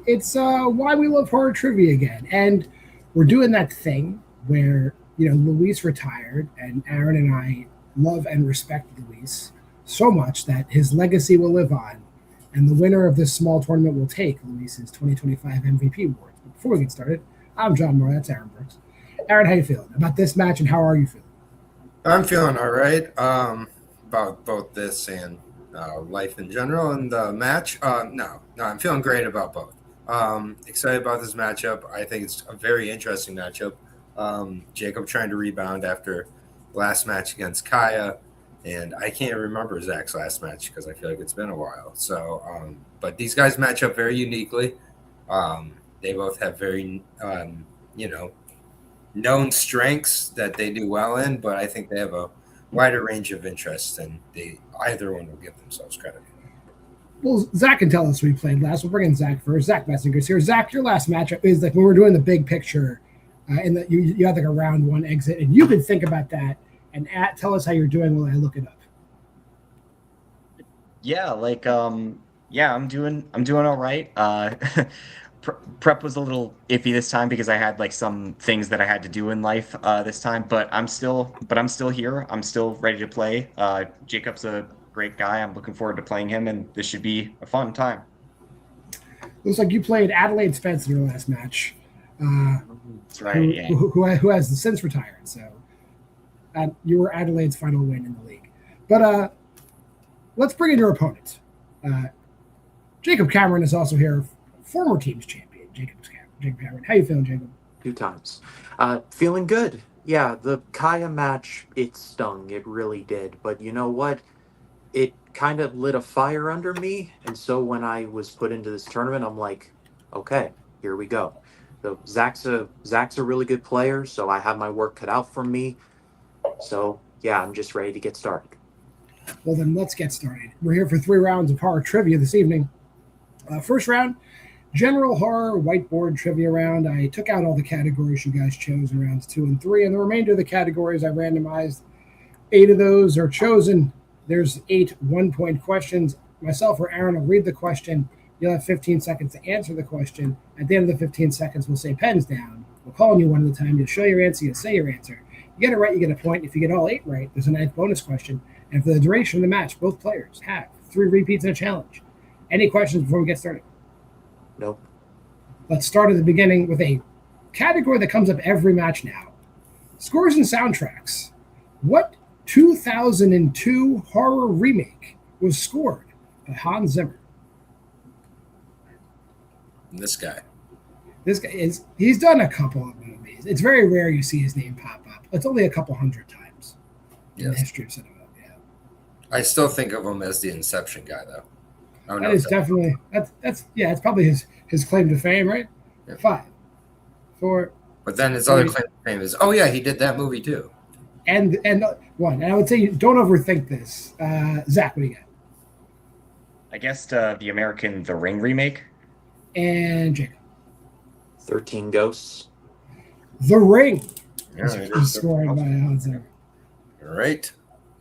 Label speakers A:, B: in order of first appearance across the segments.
A: It's why we love horror trivia again, and we're doing that thing where Luis retired, and Aaron and I love and respect Luis so much that his legacy will live on, and the winner of this small tournament will take Luis's 2025 MVP award. But before we get started, I'm John Moore. That's Aaron Brooks. Aaron, how you feeling about this match, and how are you feeling?
B: I'm feeling all right about both this and life in general and the match. No, I'm feeling great about both. Excited about this matchup. I think it's a very interesting matchup. Jacob trying to rebound after last match against Kaya, and I can't remember Zach's last match because I feel like it's been a while. So, but these guys match up very uniquely. They both have very, known strengths that they do well in, but I think they have a wider range of interests than either one will give themselves credit.
A: Well, Zach can tell us who he played last. We'll bring in Zach first. Zach Messinger's here. Zach, your last matchup is like when we're doing the big picture, and that you had like a round one exit, and you can think about that and tell us how you're doing while I look it up.
C: Yeah, I'm doing all right. Prep was a little iffy this time because I had like some things that I had to do in life this time, but I'm still here. I'm still ready to play. Jacob's a great guy. I'm looking forward to playing him, and this should be a fun time.
A: Looks like you played Adelaide Spence in your last match.
C: That's right.
A: Who has since retired. So you were Adelaide's final win in the league. But let's bring in your opponent. Jacob Cameron is also here. Former team's champion, Jacob Cameron. How you feeling, Jacob?
D: 2 times. Feeling good. Yeah, the Kaya match, it stung. It really did. But you know what? It kind of lit a fire under me. And so when I was put into this tournament, I'm like, okay, here we go. So Zach's a really good player, so I have my work cut out for me. So, yeah, I'm just ready to get started.
A: Well, then let's get started. We're here for 3 rounds of horror trivia this evening. First round, general horror whiteboard trivia round. I took out all the categories you guys chose in rounds 2 and 3, and the remainder of the categories I randomized. 8 of those are chosen. There's 8 one-point questions. Myself or Aaron will read the question. You'll have 15 seconds to answer the question. At the end of the 15 seconds, we'll say pens down. We'll call on you one at a time. You'll show your answer. You'll say your answer. You get it right, you get a point. If you get all 8 right, there's a 9th bonus question. And for the duration of the match, both players have 3 repeats and a challenge. Any questions before we get started?
D: Nope.
A: Let's start at the beginning with a category that comes up every match now. Scores and soundtracks. What 2002 horror remake was scored by Hans Zimmer?
B: This guy
A: he's done a couple of movies. It's very rare you see his name pop up. It's only a couple hundred times in the history of cinema. Yeah.
B: I still think of him as the Inception guy, though.
A: That is definitely it's probably his claim to fame, right?
B: Yeah.
A: 5, 4.
B: But then his other claim to fame is, he did that movie too.
A: And 1. And I would say don't overthink this. Zach, what do you got?
C: I guess the American The Ring remake.
A: And Jacob.
D: 13 Ghosts.
A: The Ring.
B: Yeah,
A: is scored by Hans Zimmer.
B: All right.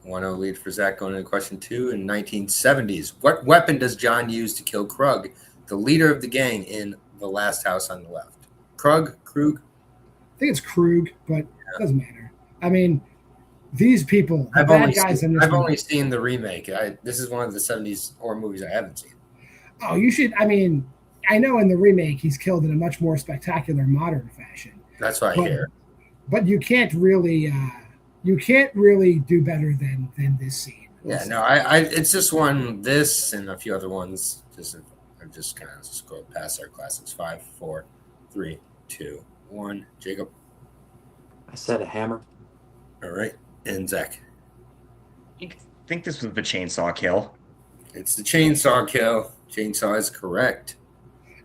B: 1-0 lead for Zach going into question 2. In 1970s, what weapon does John use to kill Krug, the leader of the gang in The Last House on the Left? Krug?
A: I think it's Krug, but it doesn't matter. I mean, these people,
B: I've only seen the remake. This is one of the 70s horror movies I haven't seen.
A: Oh, you should. I mean, I know in the remake he's killed in a much more spectacular modern fashion.
B: That's what I hear.
A: But you can't really do better than this scene.
B: Yeah, no, I it's just this and a few other ones. I've just kind of scrolled past our classics. 5, 4, 3, 2, 1. Jacob.
D: I said a hammer.
B: All right, and Zach.
C: I think this was the chainsaw kill.
B: It's the chainsaw kill. Chainsaw is correct.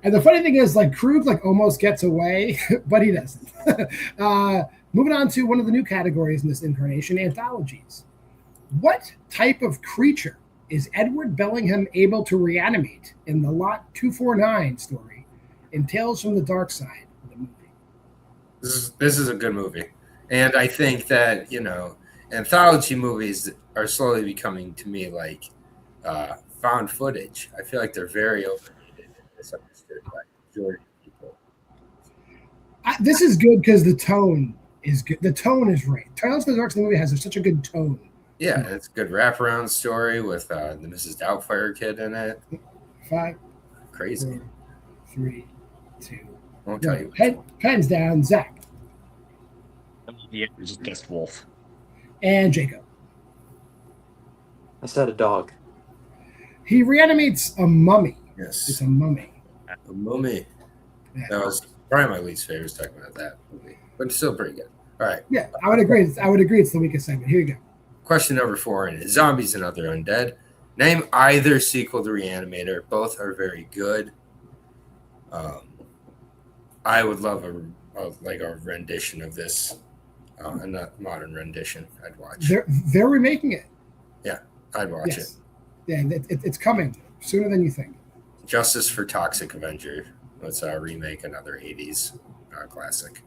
A: And the funny thing is, like, Krug almost gets away, but he doesn't. Moving on to one of the new categories in this incarnation, anthologies. What type of creature is Edward Bellingham able to reanimate in the Lot 249 story in Tales from the Dark Side of the movie?
B: This is a good movie. And I think that, anthology movies are slowly becoming, to me, like found footage. I feel like they're very overrated and misunderstood by majority of people.
A: This is good because the tone is good. The tone is right. Trials of the Dark, the movie has such a good tone.
B: Yeah, it's a good wraparound story with the Mrs. Doubtfire kid in it.
A: 5,
B: Crazy.
A: 4, 3, 2.
B: Won't tell you.
A: Pens down, Zach.
C: Yeah, just guessed wolf.
A: And Jacob.
D: I said a dog.
A: He reanimates a mummy.
B: Yes.
A: It's a mummy.
B: A mummy.
A: Yeah.
B: That was probably my least favorite segment of that movie, but it's still pretty good. All right.
A: Yeah, I would agree. It's the weakest segment. Here you go.
B: Question number 4 is Zombies and Other Undead. Name either sequel to Reanimator. Both are very good. I would love a rendition of this, a modern rendition. I'd watch.
A: They're remaking it.
B: Yeah, I'd watch it.
A: Yeah, it's coming sooner than you think.
B: Justice for Toxic Avenger. Let's remake another 80s classic.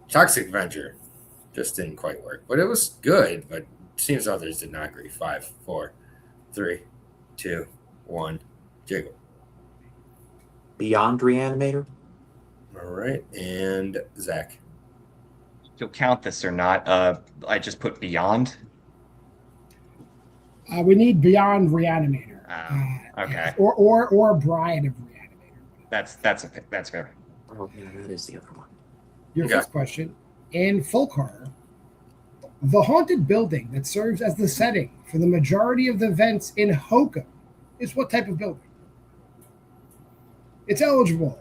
B: Toxic Avenger just didn't quite work, but it was good. But it seems others did not agree. 5, 4, 3, 2, 1. Jacob.
D: Beyond Reanimator?
B: All right, and Zach.
C: You'll count this or not? I just put Beyond.
A: We need Beyond Reanimator.
C: Okay.
A: Or Bride of Reanimator.
C: That's fair.
D: Oh, yeah, that is the other one.
A: Your first question. In folk horror, the haunted building that serves as the setting for the majority of the events in Hokum is what type of building? It's eligible.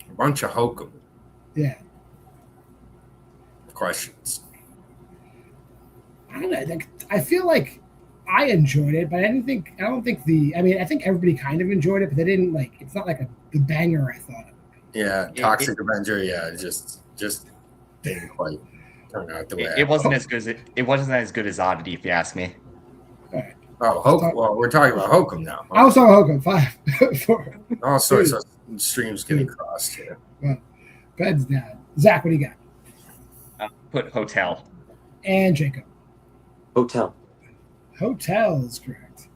B: A bunch of hokum
A: Yeah.
B: questions.
A: I don't know. I feel like I enjoyed it, but I think everybody kind of enjoyed it, but they didn't it's not like the banger I thought of.
B: Yeah, Toxic Avenger. Yeah, just didn't quite turn out the way.
C: It wasn't as good as Oddity, if you ask me.
A: All right.
B: Oh, Hokum. Well, we're talking about Hokum now.
A: I was talking Hokum. 5, 4.
B: All sorts of streams getting crossed here.
A: Well, beds down. Zach, what do you got?
C: Put Hotel.
A: And Jacob.
D: Hotel.
A: Hotel is correct.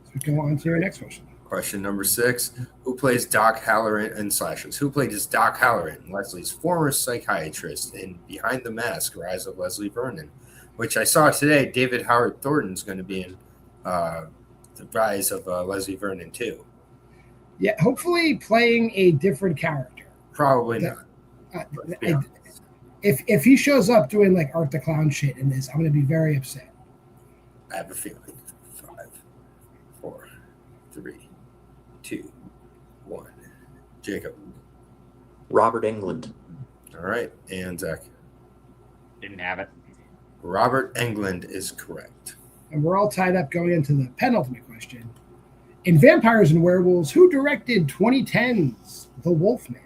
A: So we go on to your next question.
B: Question number 6. Who plays Doc Halloran in Slashes? Who played as Doc Halloran, Leslie's former psychiatrist in Behind the Mask, Rise of Leslie Vernon, which I saw today. David Howard Thornton's going to be in The Rise of Leslie Vernon too.
A: Yeah, hopefully playing a different character.
B: Probably not.
A: If he shows up doing like Art the Clown shit in this, I'm going to be very upset.
B: I have a feeling. 5, 4, 3, 2, 1. Jacob.
D: Robert Englund.
B: All right, and Zach.
C: Didn't have it.
B: Robert Englund is correct.
A: And we're all tied up going into the penultimate question. In Vampires and Werewolves, who directed 2010's The Wolfman?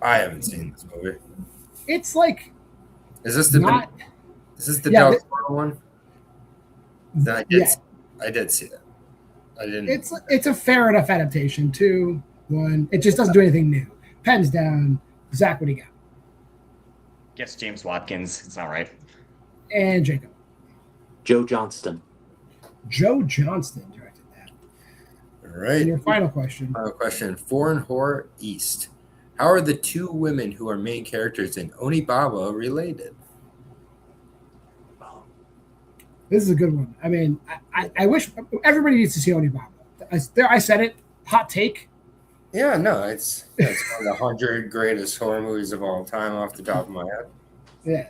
B: I haven't seen this movie.
A: It's like
B: Is this the
A: Yeah,
B: Del Toro one? Then I did see that. I didn't.
A: It's a fair enough adaptation. 2, 1. It just doesn't do anything new. Pens down. Zach, what do you got?
C: Guess James Watkins. It's not right.
A: And Jacob.
D: Joe Johnston.
A: Joe Johnston directed that.
B: All right.
A: And your final question.
B: Final question. Foreign Horror East. How are the 2 women who are main characters in Onibaba related?
A: This is a good one. I mean, I wish everybody needs to see Onibaba. I said it. Hot take.
B: Yeah, no, it's one of the 100 greatest horror movies of all time off the top of my head.
A: Yeah.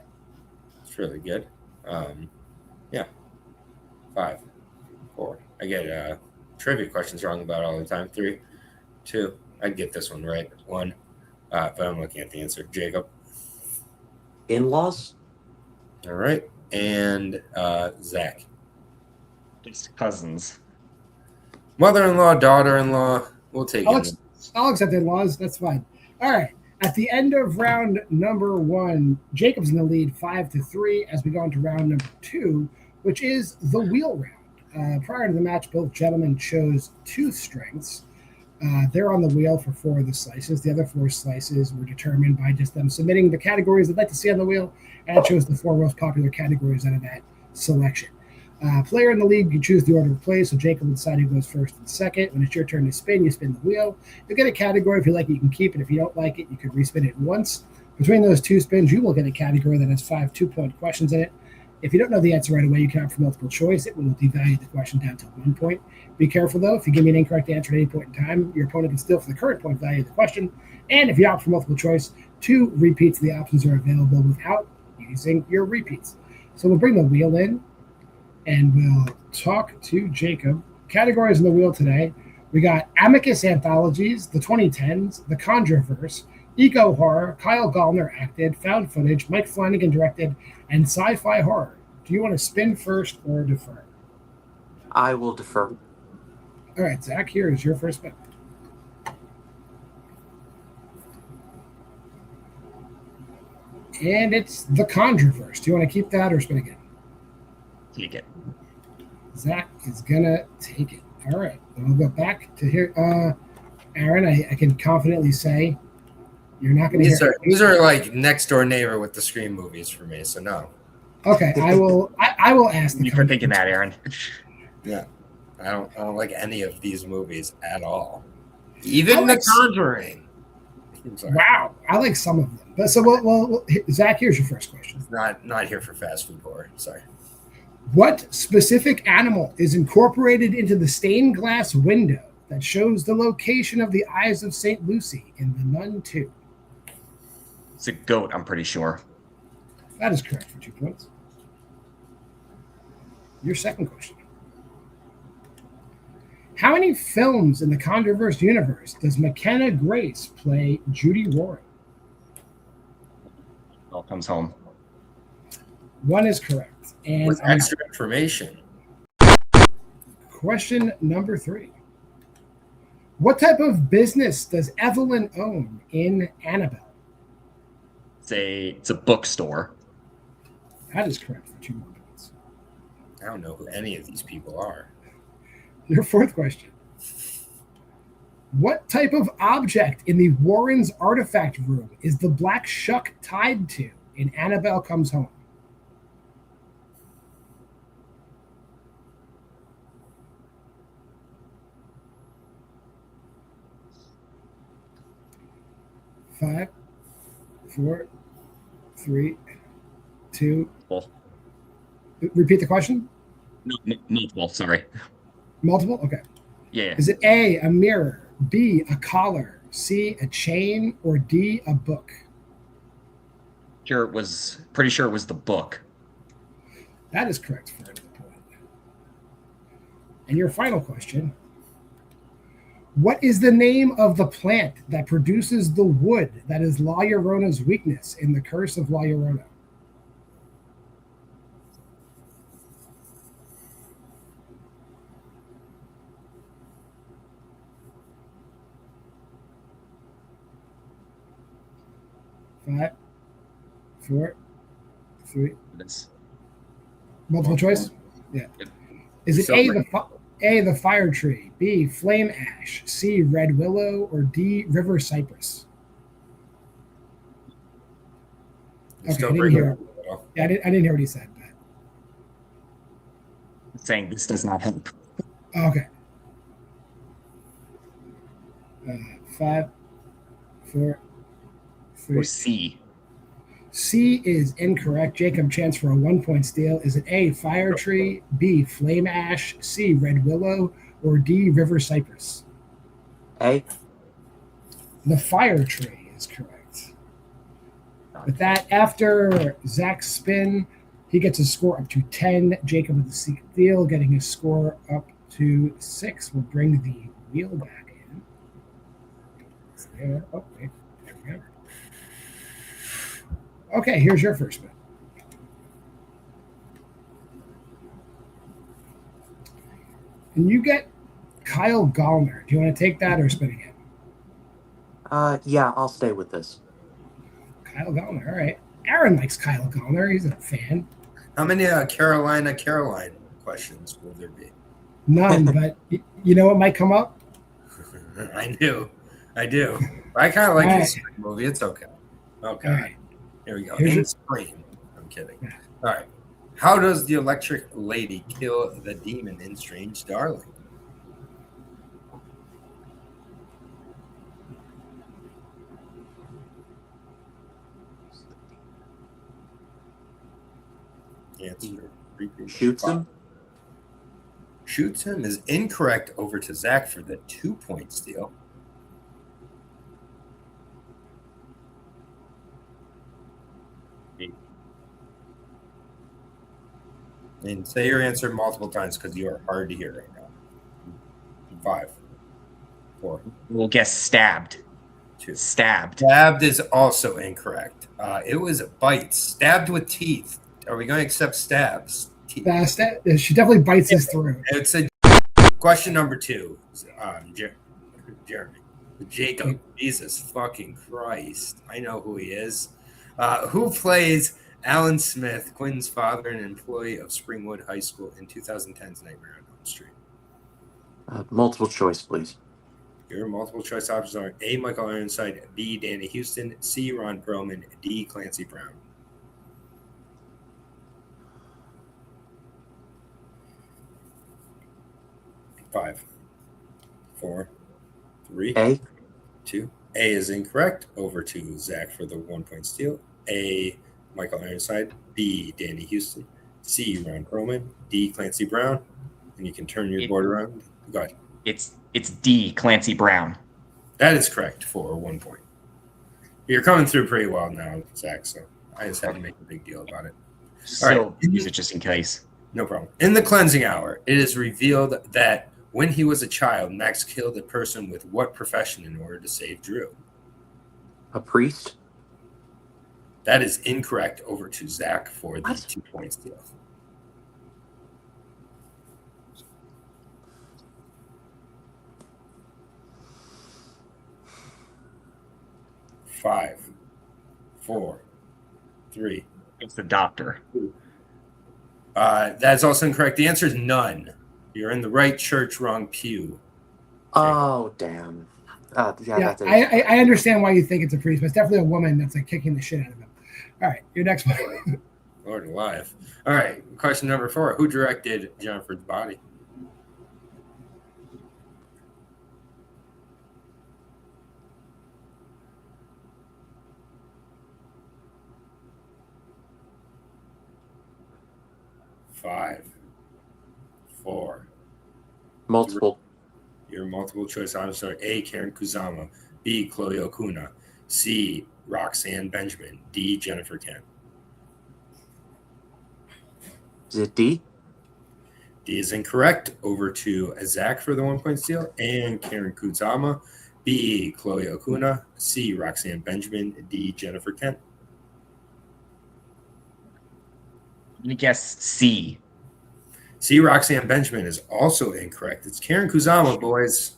B: It's really good. Yeah. 5, 4. I get trivia questions wrong about all the time. 3, 2. I'd get this one right. 1. But I'm looking at the answer. Jacob.
D: In-laws?
B: All right. And Zach.
C: It's Cousins.
B: Mother-in-law, daughter-in-law. We'll take it.
A: I'll accept in-laws. That's fine. All right. At the end of round number 1, Jacob's in the lead 5-3 as we go into round number 2, which is the wheel round. Prior to the match, both gentlemen chose 2 strengths. They're on the wheel for 4 of the slices. The other 4 slices were determined by just them submitting the categories they'd like to see on the wheel, and I chose the 4 most popular categories out of that selection. Player in the league, you choose the order of play, so Jacob will decide who goes first and second. When it's your turn to spin, you spin the wheel. You'll get a category. If you like it, you can keep it. If you don't like it, you can respin it once. Between those two spins, you will get a category that has 5 2-point questions in it. If you don't know the answer right away, you can opt for multiple choice. It will devalue the question down to 1 point. Be careful, though. If you give me an incorrect answer at any point in time, your opponent can steal for the current point value of the question. And if you opt for multiple choice, 2 repeats of the options are available without using your repeats. So we'll bring the wheel in, and we'll talk to Jacob. Categories in the wheel today. We got Amicus Anthologies, the 2010s, The Controverse, Eco Horror, Kyle Gallner acted, Found Footage, Mike Flanagan directed, and Sci-Fi Horror. Do you want to spin first or defer?
D: I will defer.
A: All right, Zach, here is your first spin. And it's The Controverse. Do you want to keep that or spin again?
C: Take it.
A: Zach is going to take it. All right, then we'll go back to here. Aaron, I can confidently say you're not going to hear.
B: These are like next door neighbor with the Scream movies for me, so no.
A: Okay, I will ask the
C: You for thinking that, Aaron.
B: Yeah. I don't like any of these movies at all. Even The Conjuring.
A: Wow, I like some of them. But so well, Zach, here's your first question.
B: It's not here for fast food horror. Sorry.
A: What specific animal is incorporated into the stained glass window that shows the location of the Eyes of St. Lucy in The Nun 2?
C: It's a goat, I'm pretty sure.
A: That is correct for 2 points. Your second question. How many films in the Controverse universe does McKenna Grace play Judy Warren?
C: All comes home.
A: 1 is correct. And
B: with extra information.
A: Question number 3. What type of business does Evelyn own in Annabelle?
C: It's a bookstore.
A: That is correct for 2 more points.
B: I don't know who any of these people are.
A: Your fourth question. What type of object in the Warrens artifact room is the black shuck tied to in Annabelle Comes Home? Five, 4, 3, 2.
C: Well,
A: Repeat the question.
C: no, multiple. Sorry.
A: Multiple? Okay.
C: Yeah.
A: Is it A, a mirror, B, a collar, C, a chain, or D, a book?
C: Pretty sure it was the book.
A: That is correct for another point. And your final question. What is the name of the plant that produces the wood that is La Llorona's weakness in The Curse of La Llorona? Five, 4, 3. Multiple choice? Yeah. Is it A, the fire tree, B, flame ash, C, red willow, or D, river cypress? Okay, I didn't hear. Yeah, I didn't hear what he said. But...
C: Saying this does not help.
A: Okay. 5, 4, 3.
C: Or C.
A: C is incorrect. Jacob, chance for a 1-point steal. Is it A, fire tree, B, flame ash, C, red willow, or D, river cypress?
D: A.
A: The fire tree is correct. With that, after Zach's spin, he gets a score up to 10. Jacob with the steal, getting his score up to 6. We'll bring the wheel back in. It's there. Oh, wait. There we go. Okay, here's your first spin. And you get Kyle Gallner. Do you want to take that or spin again?
D: Yeah, I'll stay with this.
A: Kyle Gallner, all right. Aaron likes Kyle Gallner. He's a fan.
B: How many Caroline questions will there be?
A: None, but you know what might come up?
B: I do. I kind of like
A: All
B: this movie. It's okay. Okay.
A: All right.
B: Here we go.
A: Here's
B: In
A: your-
B: Scream. I'm kidding.
A: Yeah.
B: All right. How does the electric lady kill the demon in Strange Darling? Answer.
D: Shoots him.
B: Shoots him is incorrect. Over to Zach for the 2-point steal. And say your answer multiple times because you are hard to hear right now. 5, 4.
C: We'll guess stabbed.
B: 2.
C: Stabbed.
B: Stabbed is also incorrect. It was bites. Stabbed with teeth. Are we going to accept stabs?
A: She definitely bites his throat.
B: It's a question number 2. Jeremy. Jacob. Jesus fucking Christ. I know who he is. Who plays Alan Smith, Quinn's father and employee of Springwood High School in 2010's Nightmare on Elm Street?
D: Multiple choice, please.
B: Your multiple choice options are A. Michael Ironside, B. Danny Houston, C. Ron Perlman, D. Clancy Brown. 5, 4, 3,
D: A.
B: 2. A is incorrect. Over to Zach for the 1-point steal. A. Michael Ironside, B. Danny Houston, C. Ron Perlman, D. Clancy Brown. And you can turn your board around. Go ahead.
C: It's D. Clancy Brown.
B: That is correct for 1 point. You're coming through pretty well now, Zach, so I just had to make a big deal about it.
C: So
B: All right.
C: use it just in case.
B: No problem. In the cleansing hour, it is revealed that when he was a child, Max killed a person with what profession in order to save Drew?
D: A priest.
B: That is incorrect. Over to Zach for the
D: What?
B: 2-point steal. 5, 4, 3.
C: It's the doctor.
B: That's also incorrect. The answer is none. You're in the right church, wrong pew.
D: Oh, damn.
A: Yeah, I understand why you think it's a priest, but it's definitely a woman that's like kicking the shit out of him. All right, your next one.
B: Lord alive. All right, question number 4. Who directed Jennifer's Body? Five, 4.
D: Multiple.
B: Your multiple choice options are A. Karen Kusama, B. Chloe Okuna, C. Roxanne Benjamin, D. Jennifer Kent.
D: Is it D?
B: D is incorrect. Over to Zach for the 1-point steal. And Karen Kusama, B. Chloe Okuna, C. Roxanne Benjamin, D. Jennifer Kent.
C: Let me guess C.
B: C. Roxanne Benjamin is also incorrect. It's Karen Kusama, boys.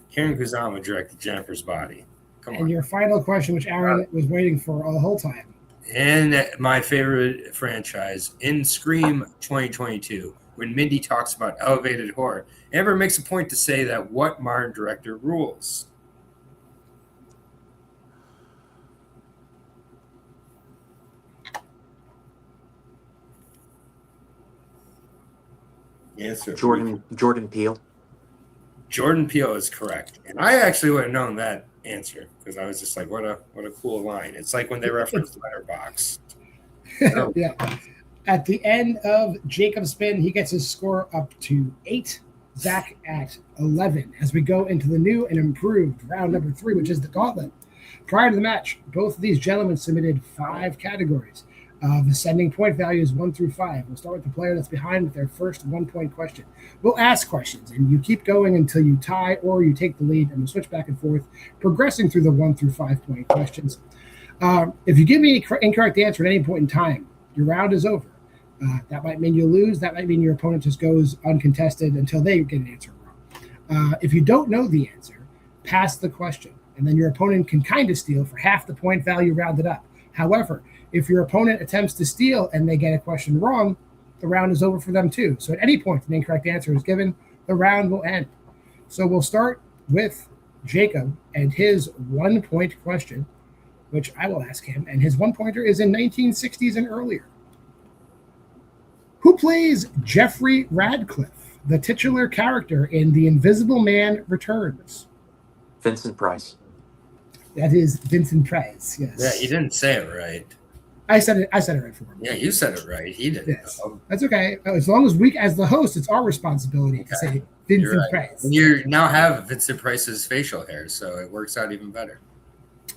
B: Karen Kusama directed Jennifer's Body. Come on.
A: And your final question, which Aaron was waiting for all the whole time.
B: And my favorite franchise, in Scream 2022, when Mindy talks about elevated horror, Amber makes a point to say that what modern director rules? Answer.
D: Jordan Peele.
B: Jordan Peele is correct. And I actually would have known that answer because I was just like, what a cool line. It's like when they reference Letterboxd.
A: Yeah. At the end of Jacob's spin, he gets his score up to 8. Zach at 11. As we go into the new and improved round number 3, which is the gauntlet. Prior to the match, both of these gentlemen submitted 5 categories of ascending point values 1 through 5. We'll start with the player that's behind with their first 1-point question. We'll ask questions, and you keep going until you tie or you take the lead, and we'll switch back and forth, progressing through the 1 through 5-point questions. If you give me an incorrect answer at any point in time, your round is over. That might mean you lose. That might mean your opponent just goes uncontested until they get an answer wrong. If you don't know the answer, pass the question, and then your opponent can kind of steal for half the point value rounded up. However, if your opponent attempts to steal and they get a question wrong, the round is over for them too. So at any point an incorrect answer is given, the round will end. So we'll start with Jacob and his 1-point question, which I will ask him. And his 1-pointer is in 1960s and earlier. Who plays Jeffrey Radcliffe, the titular character in The Invisible Man Returns?
D: Vincent Price.
A: That is Vincent Price. Yes.
B: Yeah, he didn't say it right.
A: I said it right for him.
B: Yeah, you said it right. He didn't.
A: Yes. That's okay. As long as we, as the host, it's our responsibility to say Vincent Price.
B: And you now have Vincent Price's facial hair, so it works out even better.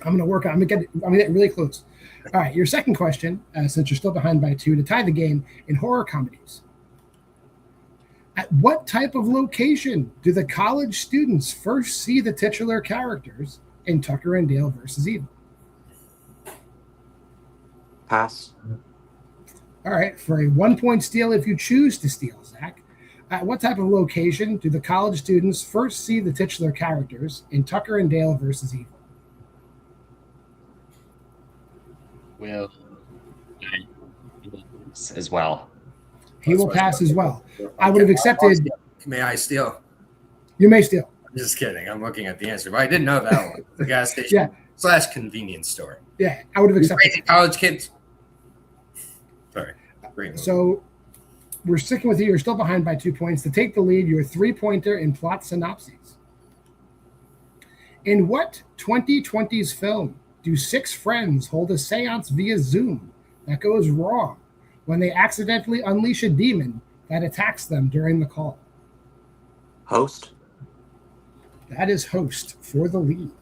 A: I'm gonna work on. I'm gonna get really close. All right, your second question, since you're still behind by 2 to tie the game in horror comedies. At what type of location do the college students first see the titular characters in Tucker and Dale versus Evil?
D: Pass.
A: All right, for a 1-point steal if you choose to steal, Zach. At what type of location do the college students first see the titular characters in Tucker and Dale versus Evil?
C: Will as well.
A: He will pass as well. I would have accepted.
B: May I steal?
A: You may steal.
B: I'm just kidding. I'm looking at the answer, but I didn't know that one. The gas station / convenience store.
A: Yeah, I would have accepted.
B: Crazy college kids. Sorry.
A: So we're sticking with you. You're still behind by 2 points. To take the lead, your 3-pointer in plot synopses. In what 2020s film do 6 friends hold a seance via Zoom that goes wrong when they accidentally unleash a demon that attacks them during the call?
D: Host.
A: That is Host for the lead.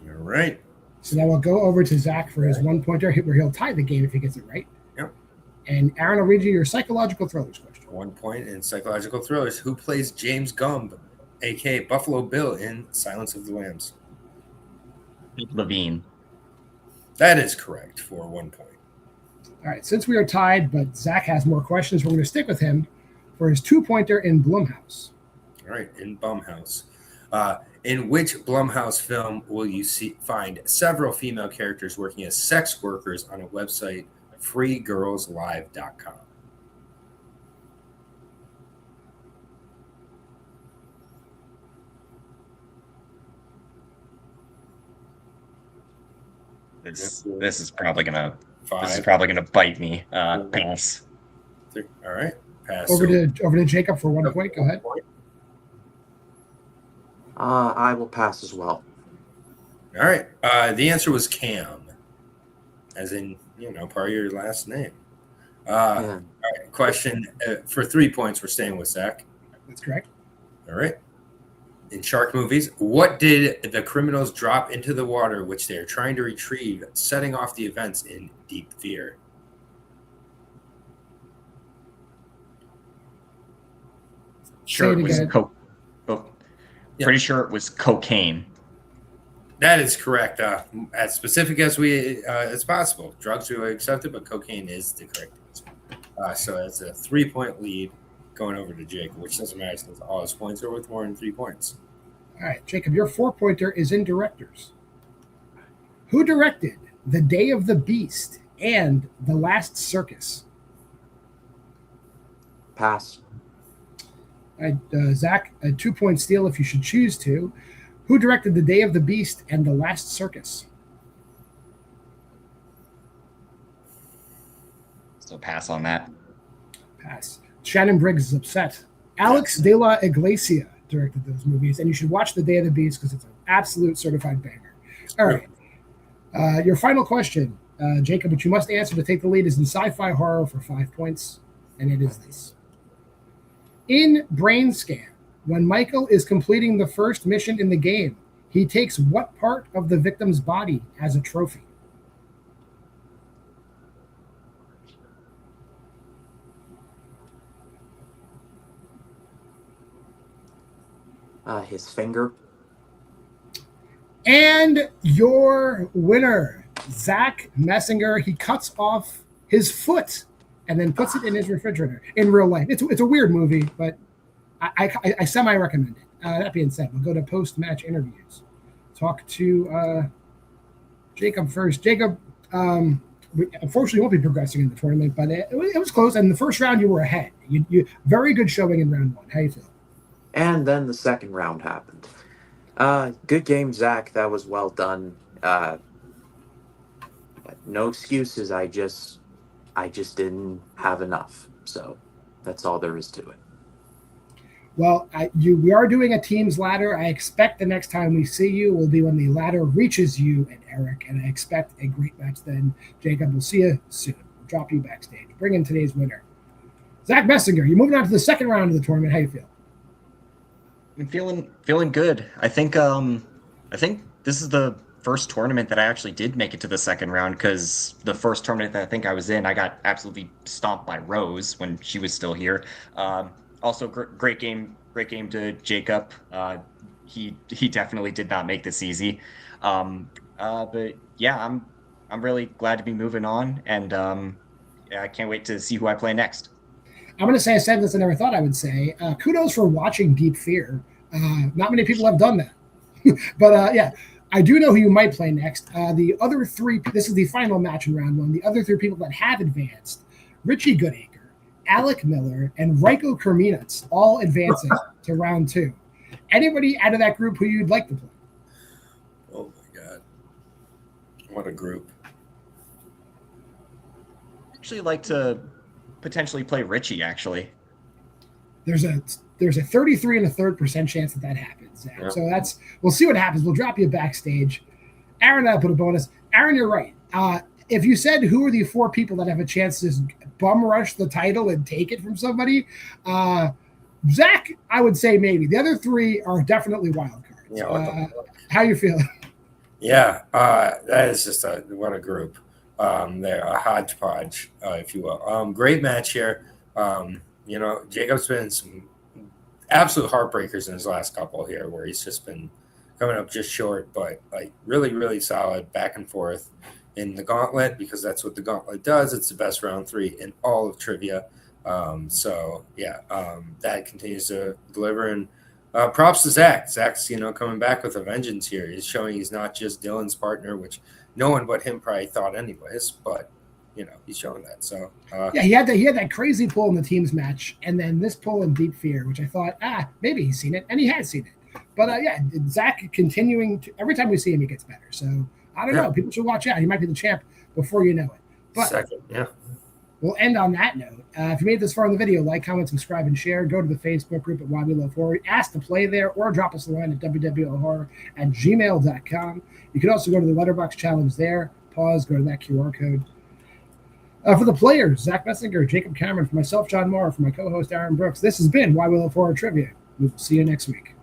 B: All right.
A: So now we'll go over to Zach for his 1-pointer where he'll tie the game if he gets it right.
B: Yep.
A: And Aaron will read you your psychological thrillers question.
B: 1 point in psychological thrillers. Who plays James Gumb, a.k.a. Buffalo Bill, in Silence of the Lambs?
C: Levine.
B: That is correct for 1 point.
A: All right, since we are tied, but Zach has more questions, we're going to stick with him for his 2-pointer in Blumhouse.
B: All right, in Blumhouse. In which Blumhouse film will you find several female characters working as sex workers on a website, freegirlslive.com?
C: This is probably gonna bite me. Pass.
B: All right, pass.
A: Over to Jacob for 1 point. Go ahead.
D: I will pass as well.
B: All right. The answer was Cam, as in part of your last name. All right. Question for 3 points. We're staying with Zach.
A: That's correct.
B: All right. In shark movies, what did the criminals drop into the water which they are trying to retrieve, setting off the events in Deep Fear?
C: Sure, it was coke. Pretty sure it was cocaine.
B: That is correct. As specific as possible. Drugs are accepted, but cocaine is the correct answer. So that's a 3-point lead going over to Jacob, which doesn't matter since all his points are worth more than 3 points.
A: All right, Jacob, your 4-pointer is in directors. Who directed The Day of the Beast and The Last Circus?
D: Pass.
A: All right, Zach, a 2-point steal if you should choose to. Who directed The Day of the Beast and The Last Circus?
C: So pass on that.
A: Pass. Shannon Briggs is upset. Alex de la Iglesia directed those movies, and you should watch The Day of the Beast because it's an absolute certified banger. All right. Your final question, Jacob, which you must answer to take the lead, is in sci-fi horror for 5 points, and it is this. In Brain Scan, when Michael is completing the first mission in the game, he takes what part of the victim's body as a trophy?
D: His finger.
A: And your winner, Zach Messinger, he cuts off his foot and then puts it in his refrigerator in real life. It's a weird movie, but I semi-recommend it. That being said, we'll go to post-match interviews. Talk to Jacob first. Jacob, we unfortunately won't be progressing in the tournament, but it was close. And in the first round, you were ahead. You very good showing in round 1. How you feel?
D: And then the second round happened. Good game, Zach. That was well done. No excuses. I just I just didn't have enough. So that's all there is to it.
A: Well, we are doing a team's ladder. I expect the next time we see you will be when the ladder reaches you and Eric, and I expect a great match then. Jacob, we'll see you soon. We'll drop you backstage. Bring in today's winner. Zach Messinger, you're moving on to the second round of the tournament. How you feel?
C: I'm feeling good. I think this is the first tournament that I actually did make it to the second round, because the first tournament that I think I was in, I got absolutely stomped by Rose when she was still here. Also, great game to Jacob. He definitely did not make this easy. But yeah, I'm really glad to be moving on, and I can't wait to see who I play next.
A: I'm going to say a sentence I never thought I would say. Kudos for watching Deep Fear. Not many people have done that. But yeah, I do know who you might play next. The other three, this is the final match in round one. The other three people that have advanced, Richie Goodacre, Alec Miller, and Raiko Kerminats, all advancing to round two. Anybody out of that group who you'd like to play?
B: Oh my God. What a group.
C: I'd actually like to potentially play Richie, actually.
A: There's a 33 1/3% chance that happens.
B: Yeah.
A: So we'll see what happens. We'll drop you backstage. Aaron, I put a bonus. Aaron, you're right. If you said who are the four people that have a chance to bum rush the title and take it from somebody, Zach, I would say maybe. The other three are definitely wild cards.
B: Yeah,
A: how you feeling?
B: Yeah, that is just what a group. They're a hodgepodge, if you will. Great match here. Jacob's been some absolute heartbreakers in his last couple here, where he's just been coming up just short, but like really, really solid back and forth in the gauntlet, because that's what the gauntlet does. It's the best round three in all of trivia. That continues to deliver, and props to Zach. Zach's, coming back with a vengeance here. He's showing he's not just Dylan's partner, which no one but him probably thought anyways, but he's showing that. So
A: he had that crazy pull in the teams match, and then this pull in Deep Fear, which I thought, maybe he's seen it, and he has seen it. But Zach continuing to, every time we see him, he gets better. So I don't know. People should watch out. He might be the champ before you know it. But
B: second, yeah.
A: We'll end on that note. If you made this far in the video, like, comment, subscribe, and share. Go to the Facebook group at Why We Love Horror. Ask to play there, or drop us a line at www.horror@gmail.com. You can also go to the Letterboxd challenge there. Pause, go to that QR code. For the players, Zach Messinger, Jacob Cameron, for myself, John Maher, for my co-host, Aaron Brooks, this has been Why We Love Horror Trivia. We will see you next week.